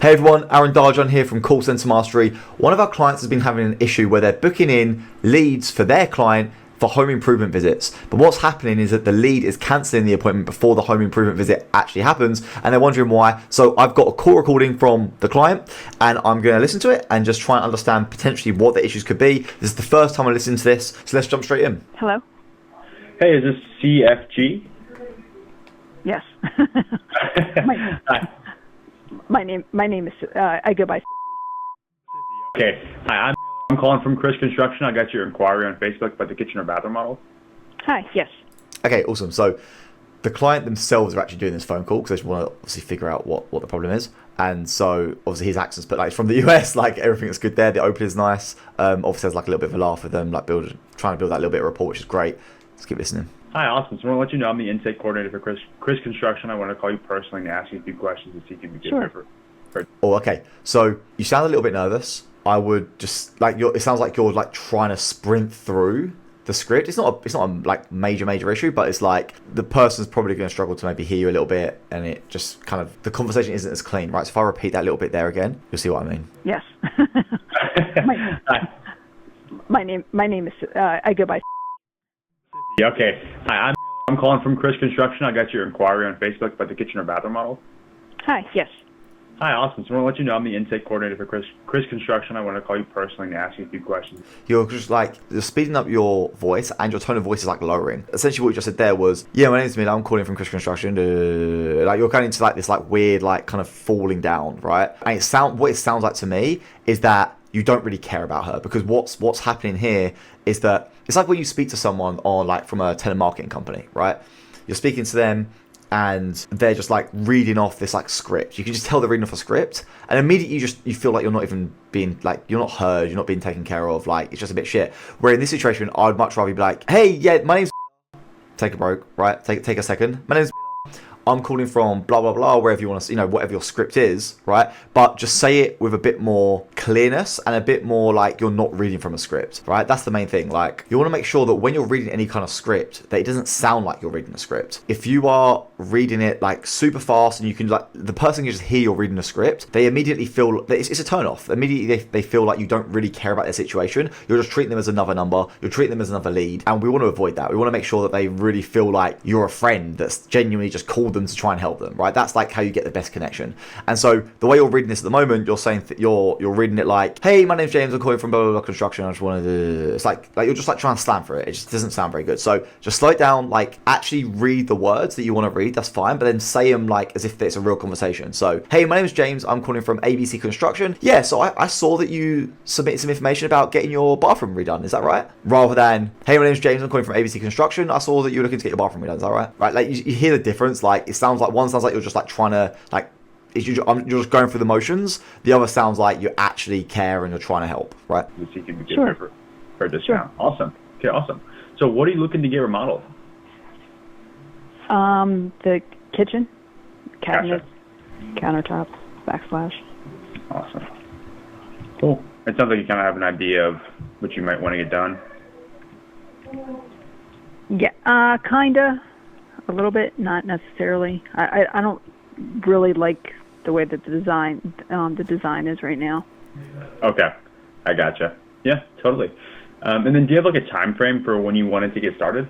Hey everyone, Arin Darcan here from Call Center Mastery. One of our clients has been having an issue where they're booking in leads for their client for home improvement visits. But what's happening is that the lead is cancelling the appointment before the home improvement visit actually happens, and they're wondering why. So I've got a call recording from the client, and I'm going to listen to it and just try and understand potentially what the issues could be. This is the first time I listen to this, so let's jump straight in. Hello? Hey, is this CFG? Yes. Hi. My name is, I go by. Okay. Hi, I'm calling from Chris Construction. I got your inquiry on Facebook about the kitchen or bathroom model. Hi, yes. Okay, awesome. So the client themselves are actually doing this phone call because they just want to obviously figure out what the problem is. And so obviously his accent's, but like from the US, like everything's good there. The opening is nice. Obviously there's like a little bit of a laugh with them, like trying to build that little bit of rapport, which is great. Let's keep listening. Hi, awesome. So I want to let you know I'm the intake coordinator for Chris Construction. I want to call you personally and ask you a few questions to see if you can be good for. Oh, okay. So you sound a little bit nervous. I would just like it sounds like you're like trying to sprint through the script. It's not a like major issue, but it's like the person's probably going to struggle to maybe hear you a little bit, and it just kind of the conversation isn't as clean, right? So if I repeat that little bit there again, you'll see what I mean. Yes. my name is, I go by. Okay. Hi, I'm calling from Chris Construction. I got your inquiry on Facebook about the kitchen or bathroom model. Hi, yes. Hi, awesome. So I want to let you know I'm the intake coordinator for Chris Construction. I want to call you personally and ask you a few questions. You're just like, you're speeding up your voice and your tone of voice is like lowering. Essentially what you just said there was, yeah, my name's Mila, I'm calling from Chris Construction. Like you're going into like this like weird, like kind of falling down, right? And what it sounds like to me is that you don't really care about her, because what's happening here is that it's like when you speak to someone on like from a telemarketing company, right? You're speaking to them and they're just like reading off this like script. You can just tell they're reading off a script, and immediately you feel like you're not even being like, you're not heard, you're not being taken care of, like it's just a bit shit. Where in this situation, I'd much rather be like, hey, yeah, my name's take a break, right? Take a second. My name's I'm calling from blah, blah, blah, wherever you want to, whatever your script is, right? But just say it with a bit more clearness and a bit more like you're not reading from a script, right? That's the main thing. Like you want to make sure that when you're reading any kind of script, that it doesn't sound like you're reading a script. If you are reading it like super fast and you can like, the person can just hear you're reading a script, they immediately feel, it's a turn off. Immediately they feel like you don't really care about their situation. You're just treating them as another number. You're treating them as another lead. And we want to avoid that. We want to make sure that they really feel like you're a friend that's genuinely just called them to try and help them, right? That's like how you get the best connection. And so the way you're reading this at the moment, you're saying that you're reading it like, hey, my name's James, I'm calling from blah, blah, blah construction. I just wanted to, it's like you're just like trying to slam for it. It just doesn't sound very good. So just slow it down, like actually read the words that you want to read. That's fine. But then say them like as if it's a real conversation. So, hey, my name's James, I'm calling from ABC Construction. Yeah, so I saw that you submitted some information about getting your bathroom redone. Is that right? Rather than, hey, my name's James, I'm calling from ABC Construction. I saw that you were looking to get your bathroom redone. Is that right? Right, like you hear the difference. Like it sounds like one sounds like you're just like trying to like you're just going through the motions. The other sounds like you actually care and you're trying to help, right? Sure. For a discount. Sure. Awesome. Okay, awesome. So what are you looking to get remodeled? The kitchen, cabinets, Gotcha. countertops, backsplash. Awesome. Cool. It sounds like you kind of have an idea of what you might want to get done. Yeah, kinda, a little bit, not necessarily. I don't really like the way that the design is right now. Okay, I gotcha. Yeah, totally. And then do you have like a time frame for when you wanted to get started?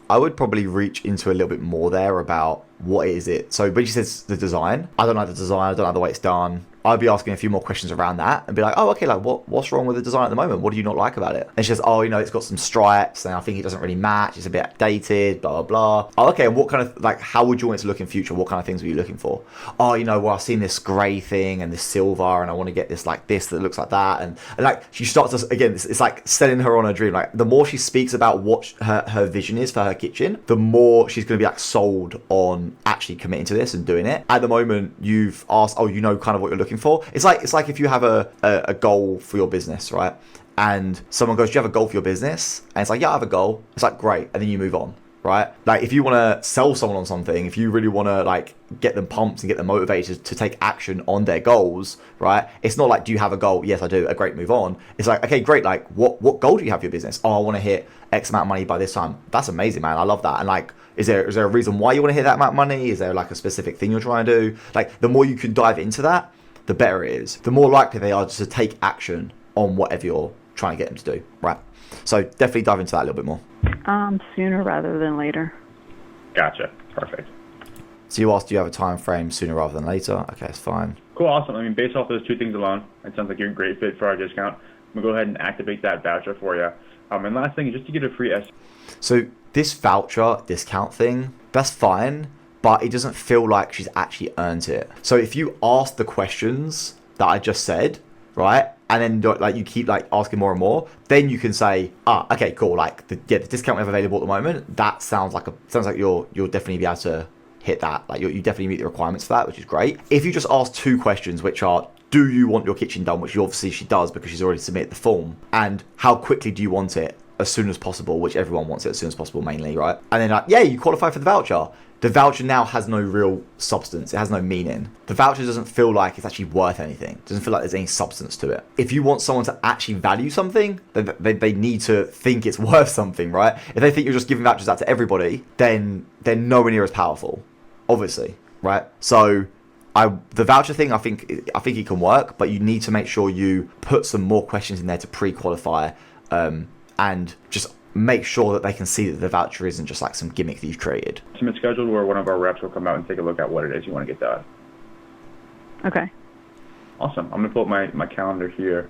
I would probably reach into a little bit more there about what is it. So when she says the design, I don't know the design, I don't know the way it's done. I'd be asking a few more questions around that and be like, oh, okay, like what's wrong with the design at the moment? What do you not like about it? And she says, oh, it's got some stripes and I think it doesn't really match. It's a bit dated, blah, blah, blah. Oh, okay, and what kind of, like, how would you want it to look in future? What kind of things were you looking for? Oh, well, I've seen this grey thing and this silver and I want to get this like this that looks like that. And like, she starts to, again, it's like selling her on her dream. Like, the more she speaks about what her vision is for her kitchen, the more she's going to be like sold on actually committing to this and doing it. At the moment, you've asked, oh, kind of what you're looking for. It's like if you have a goal for your business, right? And someone goes, do you have a goal for your business? And it's like, yeah, I have a goal. It's like, great. And then you move on, right? Like if you want to sell someone on something, if you really want to like get them pumped and get them motivated to take action on their goals, right? It's not like, do you have a goal? Yes, I do. A great, move on. It's like, okay, great. Like what goal do you have for your business? Oh, I want to hit X amount of money by this time. That's amazing, man. I love that. And like, is there a reason why you want to hit that amount of money? Is there like a specific thing you're trying to do? Like the more you can dive into that, the better it is. The more likely they are just to take action on whatever you're trying to get them to do, right? So definitely dive into that a little bit more. Sooner rather than later. Gotcha. Perfect. So you asked, do you have a time frame sooner rather than later? Okay, that's fine. Cool, awesome. I mean, based off those two things alone, it sounds like you're a great fit for our discount. I'm going to go ahead and activate that voucher for you. And last thing is just to get a free So this voucher discount thing, that's fine, but it doesn't feel like she's actually earned it. So if you ask the questions that I just said, right, and then like you keep like asking more and more, then you can say, okay, cool. Like the discount we have available at the moment, that sounds like you'll definitely be able to hit that. Like you definitely meet the requirements for that, which is great. If you just ask two questions, which are, do you want your kitchen done, which obviously she does because she's already submitted the form, and how quickly do you want it, as soon as possible, which everyone wants it as soon as possible mainly, right? And then like, yeah, you qualify for the voucher. The voucher now has no real substance. It has no meaning. The voucher doesn't feel like it's actually worth anything. It doesn't feel like there's any substance to it. If you want someone to actually value something, they need to think it's worth something, right? If they think you're just giving vouchers out to everybody, then they're nowhere near as powerful, obviously, right? So the voucher thing, I think it can work, but you need to make sure you put some more questions in there to pre-qualify, and just make sure that they can see that the voucher isn't just like some gimmick that you've created. Submit scheduled where one of our reps will come out and take a look at what it is you want to get done. Okay. Awesome. I'm going to pull up my calendar here,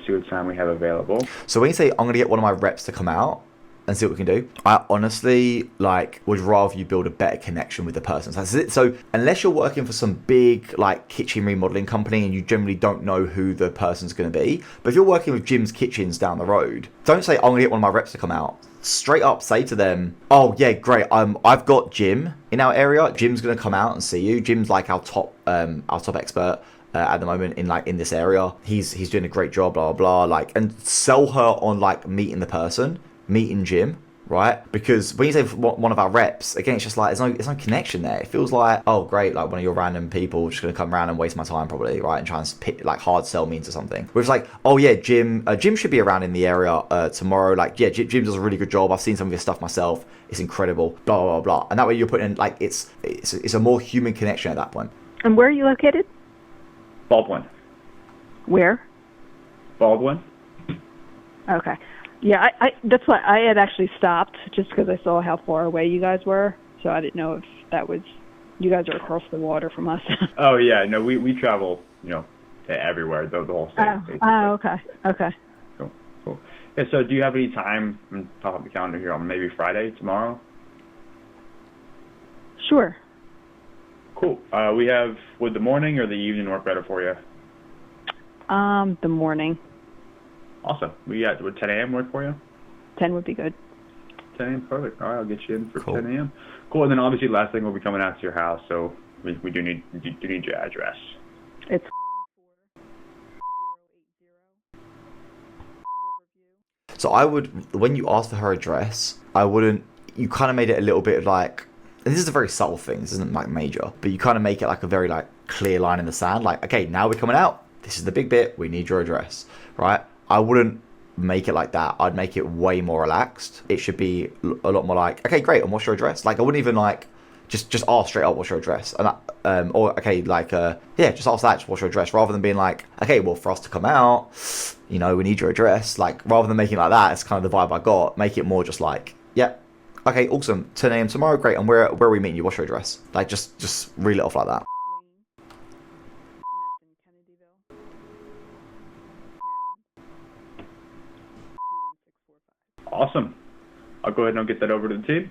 see what time we have available. So when you say I'm going to get one of my reps to come out and see what we can do, I honestly would rather you build a better connection with the person. So unless you're working for some big like kitchen remodeling company and you generally don't know who the person's going to be, but if you're working with Jim's Kitchens down the road, don't say I'm going to get one of my reps to come out. Straight up say to them, oh yeah, great, I've got Jim in our area. Jim's going to come out and see you. Jim's like our top expert at the moment in this area. He's doing a great job, blah blah blah. And sell her on like meeting the person, meeting Jim, right? Because when you say one of our reps, again, it's just like there's no connection there. It feels like, oh great, like one of your random people just gonna come around and waste my time probably, right? And try and like hard sell me into something. Where it's like, oh yeah, Jim should be around in the area tomorrow. Like yeah, Jim does a really good job. I've seen some of his stuff myself. It's incredible. Blah blah blah blah. And that way you're putting in like it's a more human connection at that point. And where are you located? Baldwin. Where? Baldwin. Okay. Yeah, I that's why I had actually stopped just because I saw how far away you guys were. So I didn't know if that was, you guys are across the water from us. Oh yeah, no, we travel, to everywhere, the whole state. Okay. Cool. Yeah, so do you have any time, I'm going to pop up the calendar here, on maybe Friday, tomorrow? Sure. Cool. Would the morning or the evening work better for you? The morning. Awesome. Would 10 a.m. work for you? 10 would be good. 10 a.m. Perfect. All right, I'll get you in for Cool. 10 a.m. Cool. And then obviously, last thing, we'll be coming out to your house, so we do need your address. It's So when you ask for her address, you kind of made it a little bit like, and this is a very subtle thing, this isn't like major, but you kind of make it like a very like clear line in the sand, like, okay, now we're coming out, this is the big bit, we need your address, right? I wouldn't make it like that. I'd make it way more relaxed. It should be a lot more like, okay, great, and what's your address? Like, I wouldn't even like, just ask straight up what's your address, and or okay, like just ask that, what's your address, rather than being like, okay, well, for us to come out, we need your address. Like, rather than making it like that, it's kind of the vibe I got. Make it more just like, yeah, okay, awesome, 10 a.m. tomorrow, great, and where are we meeting you? What's your address? Like, just reel it off like that. Awesome. I'll go ahead and I'll get that over to the team.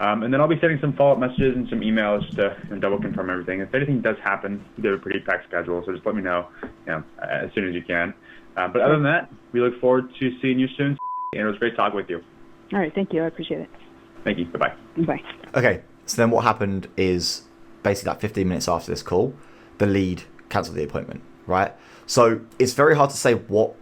And then I'll be sending some follow-up messages and some emails to double confirm everything. If anything does happen, we have a pretty packed schedule, so just let me know, as soon as you can. But other than that, we look forward to seeing you soon, and it was great talking with you. all right. Thank you. I appreciate it. Thank you. Bye-bye. Bye. Okay, so then what happened is basically like 15 minutes after this call, the lead cancelled the appointment, right? So it's very hard to say what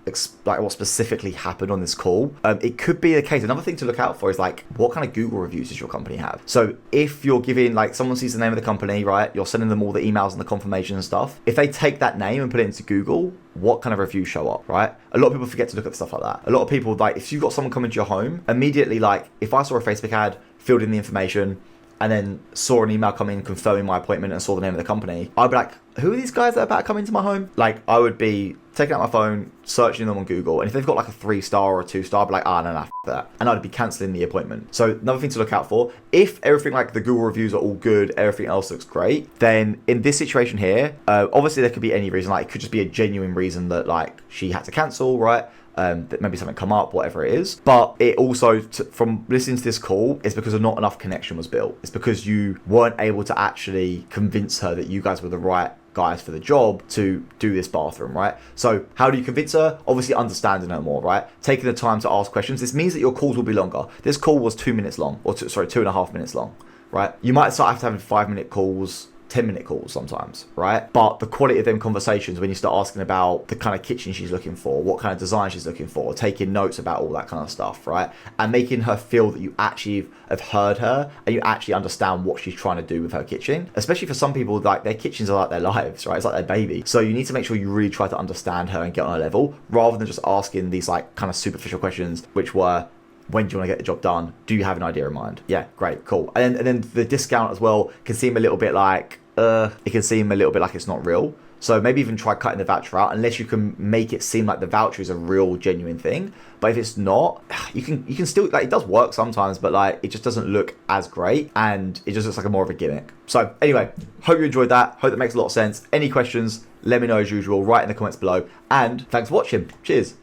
specifically happened on this call. It could be the case. Another thing to look out for is like, what kind of Google reviews does your company have? So if you're giving, like, someone sees the name of the company, right? You're sending them all the emails and the confirmation and stuff. If they take that name and put it into Google, what kind of reviews show up, right? A lot of people forget to look at stuff like that. A lot of people, like, if you've got someone coming to your home, immediately, like, if I saw a Facebook ad, filled in the information, and then saw an email come in confirming my appointment and saw the name of the company, I'd be like, who are these guys that are about to come into my home? Like, I would be taking out my phone, searching them on Google, and if they've got like a 3-star or a 2-star, I'd be like, no, f that. And I'd be cancelling the appointment. So another thing to look out for, if everything like the Google reviews are all good, everything else looks great, then in this situation here, obviously there could be any reason, like it could just be a genuine reason that like she had to cancel, right? That maybe something come up, whatever it is. But it also, from listening to this call, it's because not enough connection was built. It's because you weren't able to actually convince her that you guys were the right guys for the job to do this bathroom, right? So how do you convince her? Obviously understanding her more, right? Taking the time to ask questions. This means that your calls will be longer. This call was 2 minutes long, or 2.5 minutes long, right? You might start having 5-minute calls, 10-minute calls sometimes, right? But the quality of them conversations, when you start asking about the kind of kitchen she's looking for, what kind of design she's looking for, taking notes about all that kind of stuff, right? And making her feel that you actually have heard her and you actually understand what she's trying to do with her kitchen. Especially for some people, like their kitchens are like their lives, right? It's like their baby. So you need to make sure you really try to understand her and get on her level, rather than just asking these like kind of superficial questions, which were, when do you want to get the job done? Do you have an idea in mind? Yeah, great, cool. And then the discount as well can seem a little bit like, it can seem a little bit like it's not real. So maybe even try cutting the voucher out, unless you can make it seem like the voucher is a real, genuine thing. But if it's not, you can still, like, it does work sometimes, but like it just doesn't look as great, and it just looks like more of a gimmick. So anyway, hope you enjoyed that. Hope that makes a lot of sense. Any questions, let me know as usual, right in the comments below. And thanks for watching. Cheers.